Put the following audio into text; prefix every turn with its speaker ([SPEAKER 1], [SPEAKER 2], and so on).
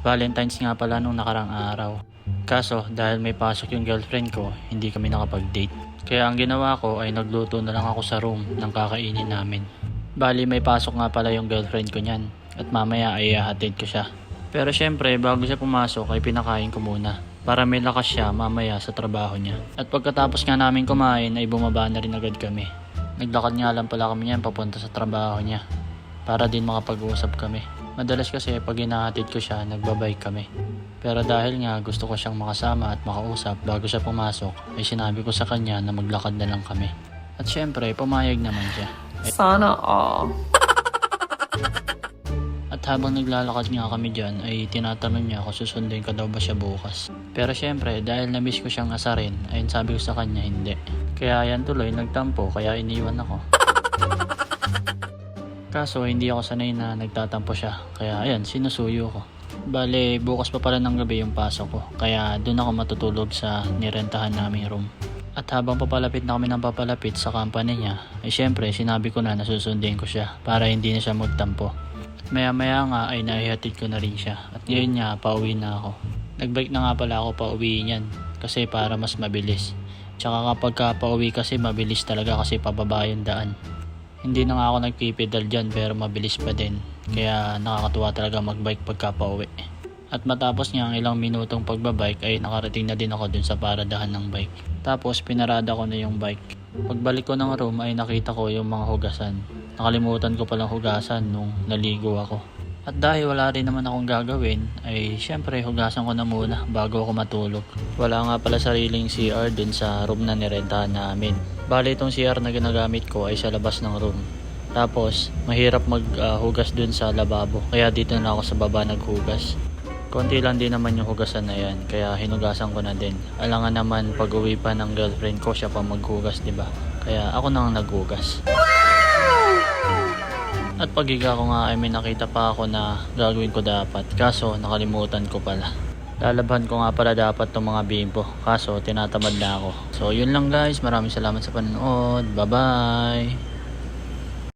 [SPEAKER 1] Valentine's nga pala nung nakarang araw. Kaso dahil may pasok yung girlfriend ko, hindi kami nakapag-date. Kaya ang ginawa ko ay nagluto na lang ako sa room ng kakainin namin. Bali may pasok nga pala yung girlfriend ko niyan at mamaya ay ihahatid ko siya. Pero syempre bago siya pumasok ay pinakain ko muna para may lakas siya mamaya sa trabaho niya. At pagkatapos nga namin kumain ay bumaba na rin agad kami. Naglakad nga lang pala kami niyan papunta sa trabaho niya para din makapag-usap kami. Madalas kasi pag hinahatid ko siya nagbabike kami. Pero dahil nga gusto ko siyang makasama at makausap bago siya pumasok ay sinabi ko sa kanya na maglakad na lang kami. At syempre pumayag naman siya.
[SPEAKER 2] Sana all.
[SPEAKER 1] At habang naglalakad nga kami dyan ay tinatanong niya kung susundin ko daw ba siya bukas. Pero syempre dahil na-miss ko siyang asarin ay sabi ko sa kanya hindi. Kaya yan tuloy nagtampo kaya iniwan ako. Kaso hindi ako sanay na nagtatampo siya kaya ayan sinusuyo ko. Bale bukas pa pala ng gabi yung pasok ko kaya doon ako matutulog sa nirentahan naming room. At habang papalapit na kami ng papalapit sa company niya ay syempre sinabi ko na susundin ko siya para hindi na siya magtampo. Maya maya nga ay naihatid ko na rin siya at ngayon nga pauwi na ako. Nagbike na nga pala ako pauwi niyan kasi para mas mabilis. Tsaka kapag pauwi kasi mabilis talaga kasi pababa yung daan. Hindi na nga ako nagpipedal dyan pero mabilis pa din. Kaya nakakatuwa talaga magbike pagka pauwi. At matapos nga ang ilang minutong pagbabike ay nakarating na din ako dun sa paradahan ng bike. Tapos pinarada ko na yung bike. Pagbalik ko ng room ay nakita ko yung mga hugasan. Nakalimutan ko palang hugasan nung naligo ako. At dahil wala rin naman akong gagawin ay syempre hugasan ko na muna bago ako matulog. Wala nga pala sariling CR dun sa room na nirentahan namin. Bali itong CR na ginagamit ko ay sa labas ng room. Tapos mahirap maghugas dun sa lababo kaya dito na ako sa baba naghugas. Konti lang din naman yung hugasan na yan kaya hinugasan ko na din. Alangan naman pag uwi pa ng girlfriend ko siya pa maghugas, diba? Kaya ako nang naghugas. At paghiga ko nga ay may nakita pa ako na gagawin ko dapat kaso nakalimutan ko pala. Lalabhan ko nga pala dapat tong mga bimbo kaso tinatamad na ako. So yun lang guys, maraming salamat sa panonood. Bye bye!